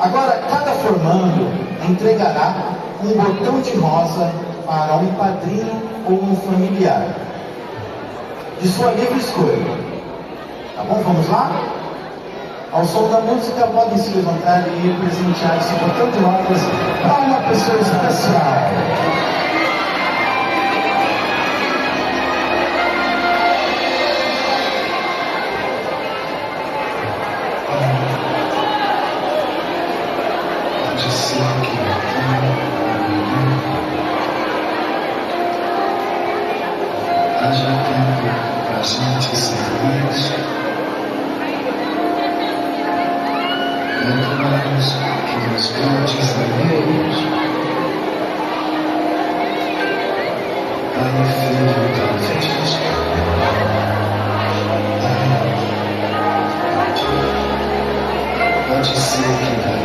Agora, cada formando entregará um botão de rosa para um padrinho ou um familiar, de sua livre escolha. Tá bom? Vamos lá? Ao som da música, podem se levantar e presentear esse botão de rosas para uma pessoa especial. Haja tempo pra gente ser feliz. Muito mais que nos grandes alheios. Pai e filho talvez. Pode ser que